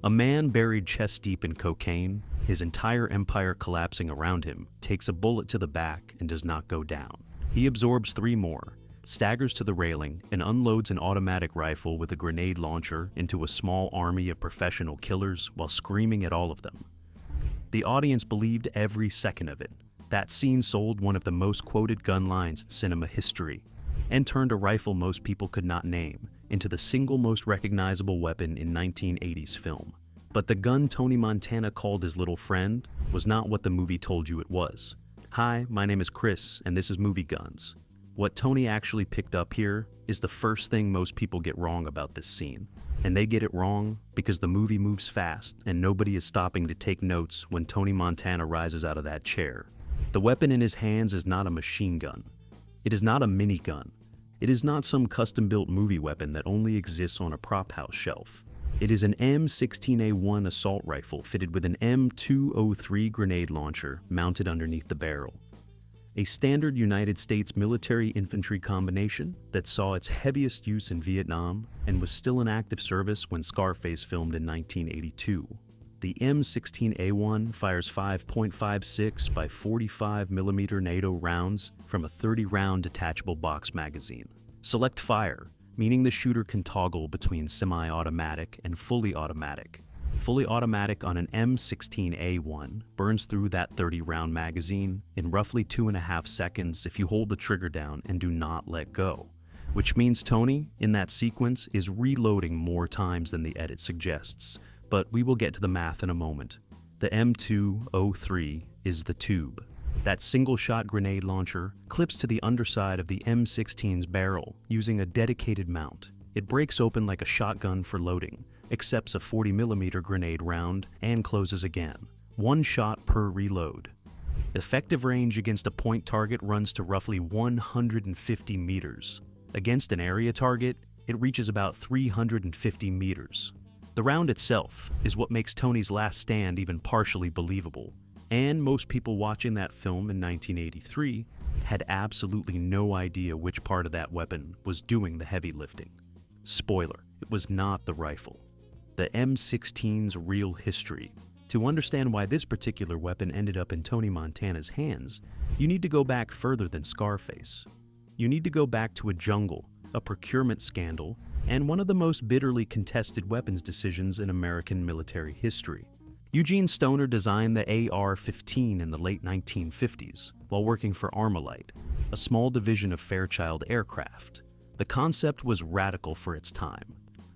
A man buried chest-deep in cocaine, his entire empire collapsing around him, takes a bullet to the back and does not go down. He absorbs 3 more, staggers to the railing, and unloads an automatic rifle with a grenade launcher into a small army of professional killers while screaming at all of them. The audience believed every second of it. That scene sold one of the most quoted gun lines in cinema history, and turned a rifle most people could not name into the single most recognizable weapon in 1980s film. But the gun Tony Montana called his little friend was not what the movie told you it was. Hi, my name is Chris, and this is Movie Guns. What Tony actually picked up here is the first thing most people get wrong about this scene. And they get it wrong because the movie moves fast and nobody is stopping to take notes when Tony Montana rises out of that chair. The weapon in his hands is not a machine gun. It is not a minigun. It is not some custom-built movie weapon that only exists on a prop house shelf. It is an M16A1 assault rifle fitted with an M203 grenade launcher mounted underneath the barrel. A standard United States military infantry combination that saw its heaviest use in Vietnam and was still in active service when Scarface filmed in 1982. The M16A1 fires 5.56 by 45mm NATO rounds from a 30-round detachable box magazine. Select fire, meaning the shooter can toggle between semi-automatic and fully automatic. Fully automatic on an M16A1 burns through that 30-round magazine in roughly 2.5 seconds if you hold the trigger down and do not let go, which means Tony, in that sequence, is reloading more times than the edit suggests, but we will get to the math in a moment. The M203 is the tube. That single-shot grenade launcher clips to the underside of the M16's barrel using a dedicated mount. It breaks open like a shotgun for loading, accepts a 40mm grenade round, and closes again. 1 shot per reload. Effective range against a point target runs to roughly 150 meters. Against an area target, it reaches about 350 meters. The round itself is what makes Tony's last stand even partially believable, and most people watching that film in 1983 had absolutely no idea which part of that weapon was doing the heavy lifting. Spoiler, it was not the rifle. The M16's real history. To understand why this particular weapon ended up in Tony Montana's hands, you need to go back further than Scarface. You need to go back to a jungle, a procurement scandal, and one of the most bitterly contested weapons decisions in American military history. Eugene Stoner designed the AR-15 in the late 1950s while working for Armalite, a small division of Fairchild Aircraft. The concept was radical for its time.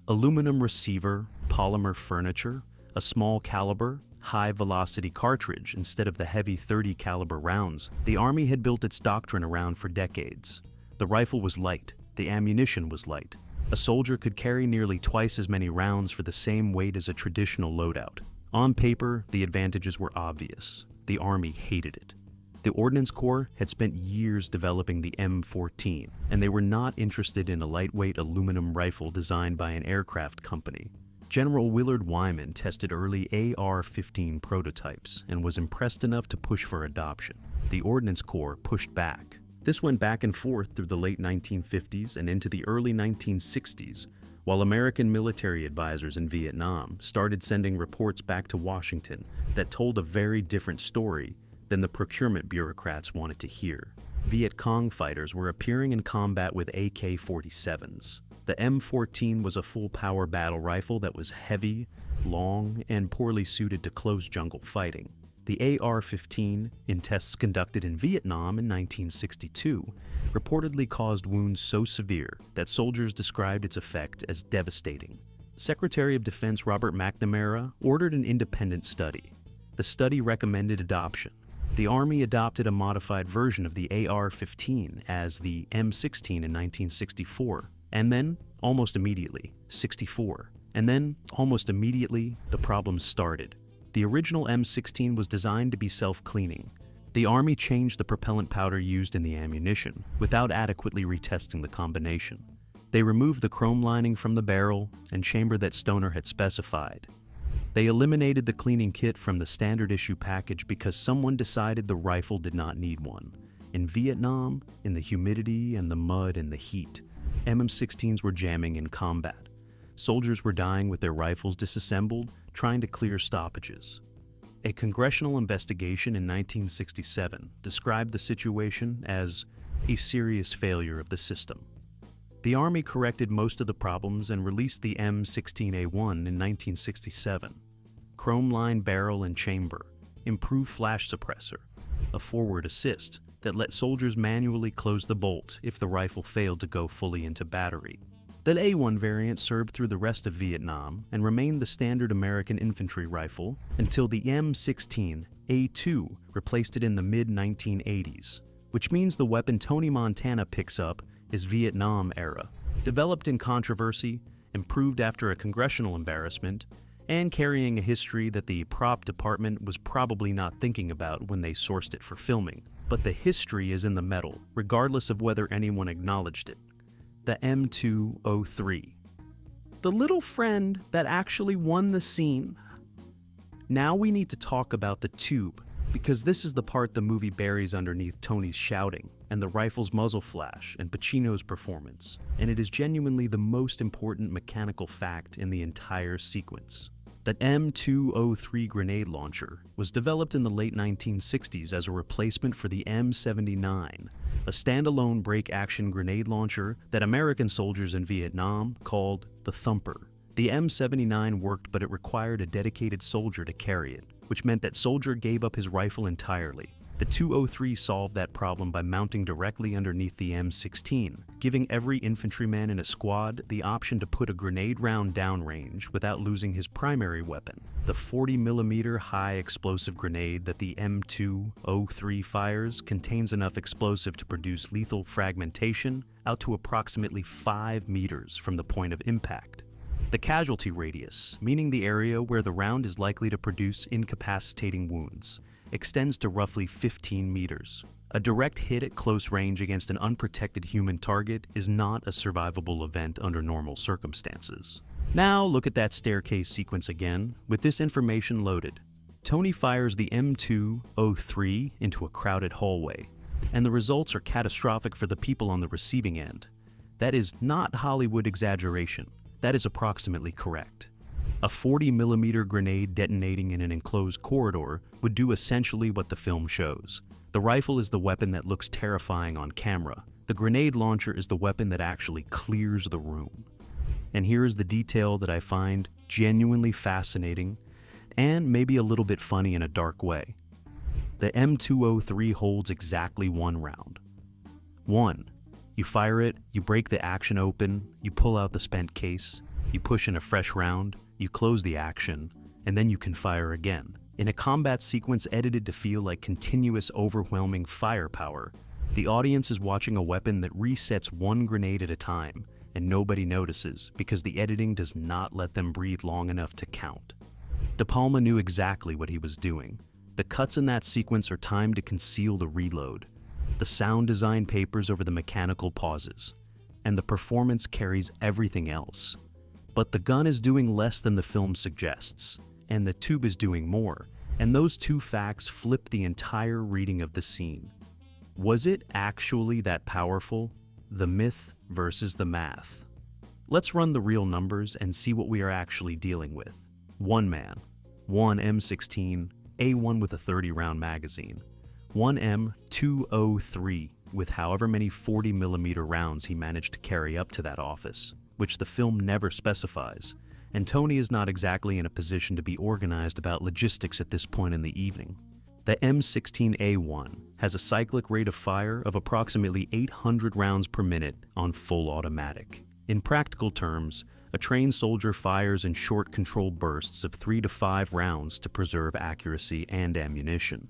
Aluminum receiver, polymer furniture, a small caliber, high-velocity cartridge instead of the heavy .30 caliber rounds the Army had built its doctrine around for decades. The rifle was light, the ammunition was light. A soldier could carry nearly twice as many rounds for the same weight as a traditional loadout. On paper, the advantages were obvious. The Army hated it. The Ordnance Corps had spent years developing the M14, and they were not interested in a lightweight aluminum rifle designed by an aircraft company. General Willard Wyman tested early AR-15 prototypes and was impressed enough to push for adoption. The Ordnance Corps pushed back. This went back and forth through the late 1950s and into the early 1960s, while American military advisors in Vietnam started sending reports back to Washington that told a very different story than the procurement bureaucrats wanted to hear. Viet Cong fighters were appearing in combat with AK-47s. The M14 was a full-power battle rifle that was heavy, long, and poorly suited to close jungle fighting. The AR-15, in tests conducted in Vietnam in 1962, reportedly caused wounds so severe that soldiers described its effect as devastating. Secretary of Defense Robert McNamara ordered an independent study. The study recommended adoption. The Army adopted a modified version of the AR-15 as the M16 in 1964, and then, almost immediately, 64. And then, almost immediately, the problems started. The original M16 was designed to be self-cleaning. The Army changed the propellant powder used in the ammunition without adequately retesting the combination. They removed the chrome lining from the barrel and chamber that Stoner had specified. They eliminated the cleaning kit from the standard issue package because someone decided the rifle did not need one. In Vietnam, in the humidity and the mud and the heat, M16s were jamming in combat. Soldiers were dying with their rifles disassembled, trying to clear stoppages. A congressional investigation in 1967 described the situation as a serious failure of the system. The Army corrected most of the problems and released the M16A1 in 1967. Chrome-lined barrel and chamber, improved flash suppressor, a forward assist that let soldiers manually close the bolt if the rifle failed to go fully into battery. The A1 variant served through the rest of Vietnam and remained the standard American infantry rifle until the M16A2 replaced it in the mid-1980s, which means the weapon Tony Montana picks up is Vietnam era. Developed in controversy, improved after a congressional embarrassment, and carrying a history that the prop department was probably not thinking about when they sourced it for filming. But the history is in the metal, regardless of whether anyone acknowledged it. The M203. The little friend that actually won the scene. Now we need to talk about the tube, because this is the part the movie buries underneath Tony's shouting, and the rifle's muzzle flash, and Pacino's performance, and it is genuinely the most important mechanical fact in the entire sequence. The M203 grenade launcher was developed in the late 1960s as a replacement for the M79, a standalone break-action grenade launcher that American soldiers in Vietnam called the Thumper. The M79 worked, but it required a dedicated soldier to carry it, which meant that soldier gave up his rifle entirely. The 203 solved that problem by mounting directly underneath the M16, giving every infantryman in a squad the option to put a grenade round downrange without losing his primary weapon. The 40mm high explosive grenade that the M203 fires contains enough explosive to produce lethal fragmentation out to approximately 5 meters from the point of impact. The casualty radius, meaning the area where the round is likely to produce incapacitating wounds, extends to roughly 15 meters. A direct hit at close range against an unprotected human target is not a survivable event under normal circumstances. Now look at that staircase sequence again, with this information loaded. Tony fires the M203 into a crowded hallway, and the results are catastrophic for the people on the receiving end. That is not Hollywood exaggeration. That is approximately correct. A 40mm grenade detonating in an enclosed corridor would do essentially what the film shows. The rifle is the weapon that looks terrifying on camera. The grenade launcher is the weapon that actually clears the room. And here is the detail that I find genuinely fascinating and maybe a little bit funny in a dark way. The M203 holds exactly one round. You fire it, you break the action open, you pull out the spent case, you push in a fresh round, you close the action, and then you can fire again. In a combat sequence edited to feel like continuous overwhelming firepower, the audience is watching a weapon that resets one grenade at a time, and nobody notices because the editing does not let them breathe long enough to count. De Palma knew exactly what he was doing. The cuts in that sequence are timed to conceal the reload. The sound design papers over the mechanical pauses, and the performance carries everything else. But the gun is doing less than the film suggests, and the tube is doing more, and those two facts flip the entire reading of the scene. Was it actually that powerful? The myth versus the math. Let's run the real numbers and see what we are actually dealing with. One man, one M16, A1 with a 30-round magazine. One M203 with however many 40mm rounds he managed to carry up to that office, which the film never specifies, and Tony is not exactly in a position to be organized about logistics at this point in the evening. The M16A1 has a cyclic rate of fire of approximately 800 rounds per minute on full automatic. In practical terms, a trained soldier fires in short controlled bursts of 3 to 5 rounds to preserve accuracy and ammunition.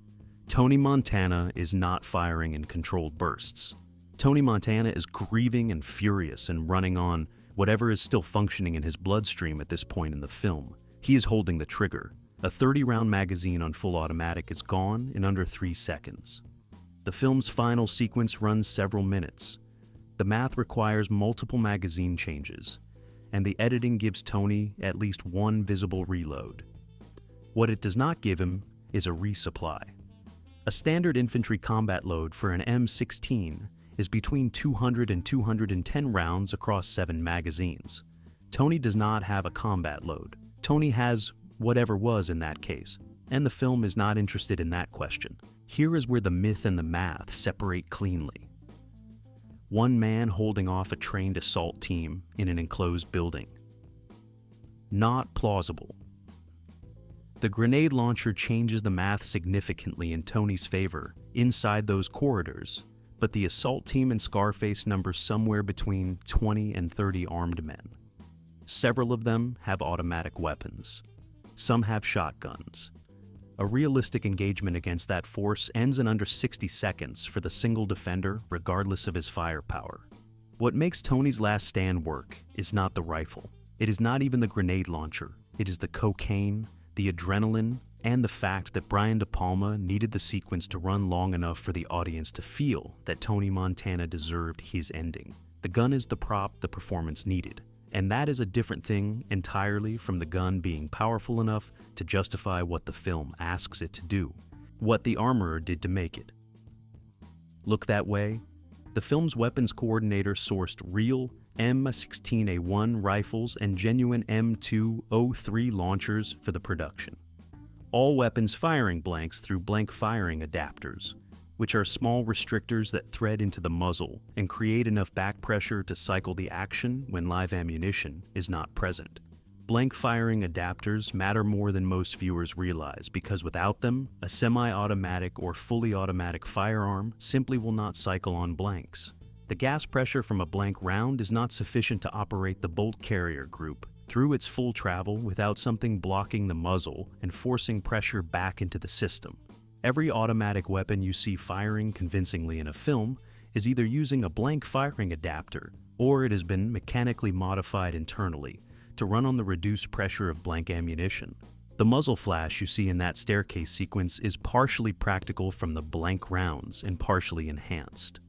Tony Montana is not firing in controlled bursts. Tony Montana is grieving and furious and running on whatever is still functioning in his bloodstream at this point in the film. He is holding the trigger. A 30-round magazine on full automatic is gone in under 3 seconds. The film's final sequence runs several minutes. The math requires multiple magazine changes, and the editing gives Tony at least one visible reload. What it does not give him is a resupply. A standard infantry combat load for an M16 is between 200 and 210 rounds across 7 magazines. Tony does not have a combat load. Tony has whatever was in that case, and the film is not interested in that question. Here is where the myth and the math separate cleanly. One man holding off a trained assault team in an enclosed building. Not plausible. The grenade launcher changes the math significantly in Tony's favor inside those corridors, but the assault team in Scarface numbers somewhere between 20 and 30 armed men. Several of them have automatic weapons. Some have shotguns. A realistic engagement against that force ends in under 60 seconds for the single defender, regardless of his firepower. What makes Tony's last stand work is not the rifle. It is not even the grenade launcher. It is the cocaine, the adrenaline, and the fact that Brian De Palma needed the sequence to run long enough for the audience to feel that Tony Montana deserved his ending. The gun is the prop the performance needed. And that is a different thing entirely from the gun being powerful enough to justify what the film asks it to do, what the armorer did to make it. Look that way? The film's weapons coordinator sourced real M16A1 rifles and genuine M203 launchers for the production. All weapons firing blanks through blank firing adapters, which are small restrictors that thread into the muzzle and create enough back pressure to cycle the action when live ammunition is not present. Blank firing adapters matter more than most viewers realize because without them, a semi-automatic or fully automatic firearm simply will not cycle on blanks. The gas pressure from a blank round is not sufficient to operate the bolt carrier group through its full travel without something blocking the muzzle and forcing pressure back into the system. Every automatic weapon you see firing convincingly in a film is either using a blank firing adapter or it has been mechanically modified internally to run on the reduced pressure of blank ammunition. The muzzle flash you see in that staircase sequence is partially practical from the blank rounds and partially enhanced.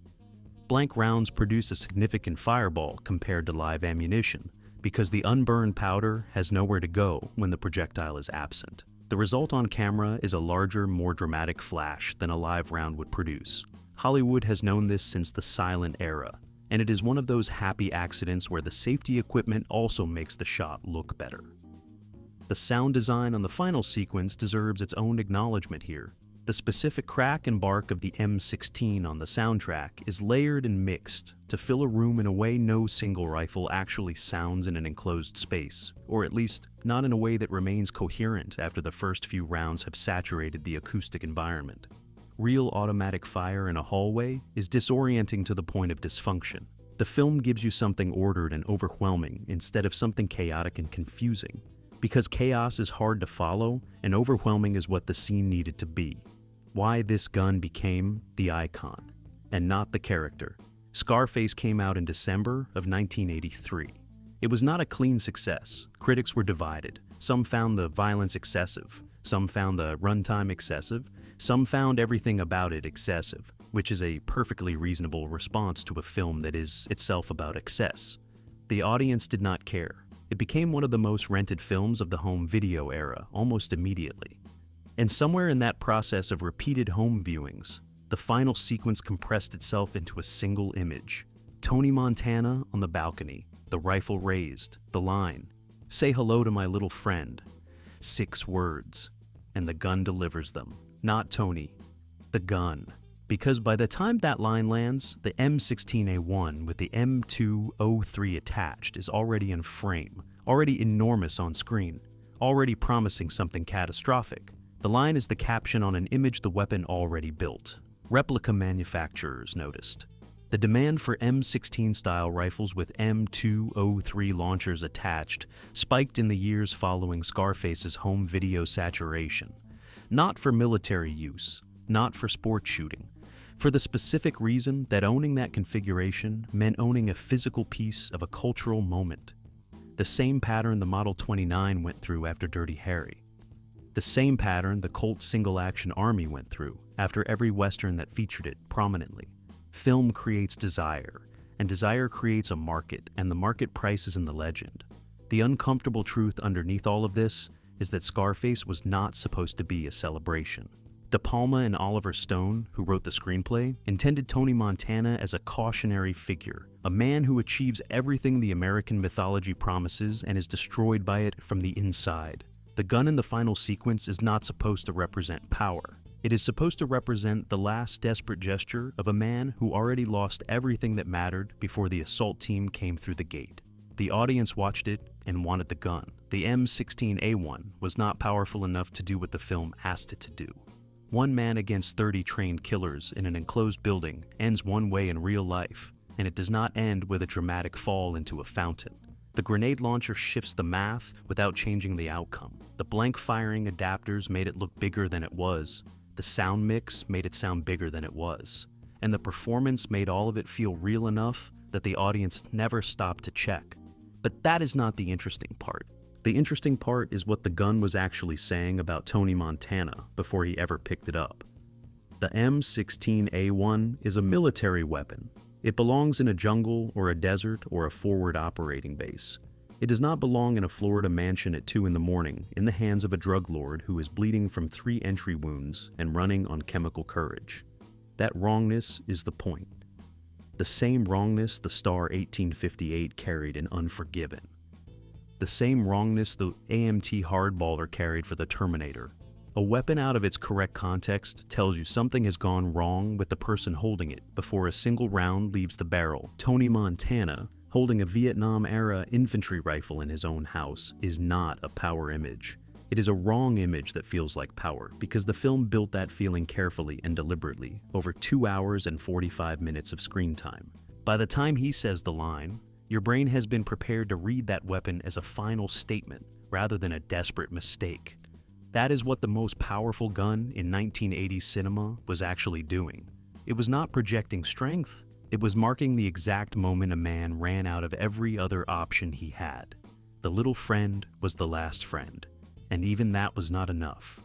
Blank rounds produce a significant fireball compared to live ammunition because the unburned powder has nowhere to go when the projectile is absent. The result on camera is a larger, more dramatic flash than a live round would produce. Hollywood has known this since the silent era, and it is one of those happy accidents where the safety equipment also makes the shot look better. The sound design on the final sequence deserves its own acknowledgement here. The specific crack and bark of the M16 on the soundtrack is layered and mixed to fill a room in a way no single rifle actually sounds in an enclosed space, or at least not in a way that remains coherent after the first few rounds have saturated the acoustic environment. Real automatic fire in a hallway is disorienting to the point of dysfunction. The film gives you something ordered and overwhelming instead of something chaotic and confusing, because chaos is hard to follow and overwhelming is what the scene needed to be. Why this gun became the icon, and not the character. Scarface came out in December of 1983. It was not a clean success. Critics were divided. Some found the violence excessive. Some found the runtime excessive. Some found everything about it excessive, which is a perfectly reasonable response to a film that is itself about excess. The audience did not care. It became one of the most rented films of the home video era almost immediately. And somewhere in that process of repeated home viewings, the final sequence compressed itself into a single image. Tony Montana on the balcony, the rifle raised, the line, "Say hello to my little friend." 6 words, and the gun delivers them. Not Tony, the gun. Because by the time that line lands, the M16A1 with the M203 attached is already in frame, already enormous on screen, already promising something catastrophic. The line is the caption on an image the weapon already built. Replica manufacturers noticed. The demand for M16-style rifles with M203 launchers attached spiked in the years following Scarface's home video saturation. Not for military use, not for sports shooting, for the specific reason that owning that configuration meant owning a physical piece of a cultural moment. The same pattern the Model 29 went through after Dirty Harry. The same pattern the Colt single-action army went through after every Western that featured it prominently. Film creates desire, and desire creates a market, and the market price is in the legend. The uncomfortable truth underneath all of this is that Scarface was not supposed to be a celebration. De Palma and Oliver Stone, who wrote the screenplay, intended Tony Montana as a cautionary figure, a man who achieves everything the American mythology promises and is destroyed by it from the inside. The gun in the final sequence is not supposed to represent power. It is supposed to represent the last desperate gesture of a man who already lost everything that mattered before the assault team came through the gate. The audience watched it and wanted the gun. The M16A1 was not powerful enough to do what the film asked it to do. One man against 30 trained killers in an enclosed building ends one way in real life, and it does not end with a dramatic fall into a fountain. The grenade launcher shifts the math without changing the outcome. The blank firing adapters made it look bigger than it was. The sound mix made it sound bigger than it was. And the performance made all of it feel real enough that the audience never stopped to check. But that is not the interesting part. The interesting part is what the gun was actually saying about Tony Montana before he ever picked it up. The M16A1 is a military weapon. It belongs in a jungle or a desert or a forward operating base. It does not belong in a Florida mansion at 2 in the morning in the hands of a drug lord who is bleeding from 3 entry wounds and running on chemical courage. That wrongness is the point. The same wrongness the star 1858 carried in Unforgiven. The same wrongness the AMT hardballer carried for the Terminator. A weapon out of its correct context tells you something has gone wrong with the person holding it before a single round leaves the barrel. Tony Montana, holding a Vietnam-era infantry rifle in his own house, is not a power image. It is a wrong image that feels like power, because the film built that feeling carefully and deliberately over 2 hours and 45 minutes of screen time. By the time he says the line, your brain has been prepared to read that weapon as a final statement rather than a desperate mistake. That is what the most powerful gun in 1980s cinema was actually doing. It was not projecting strength, it was marking the exact moment a man ran out of every other option he had. The little friend was the last friend, and even that was not enough.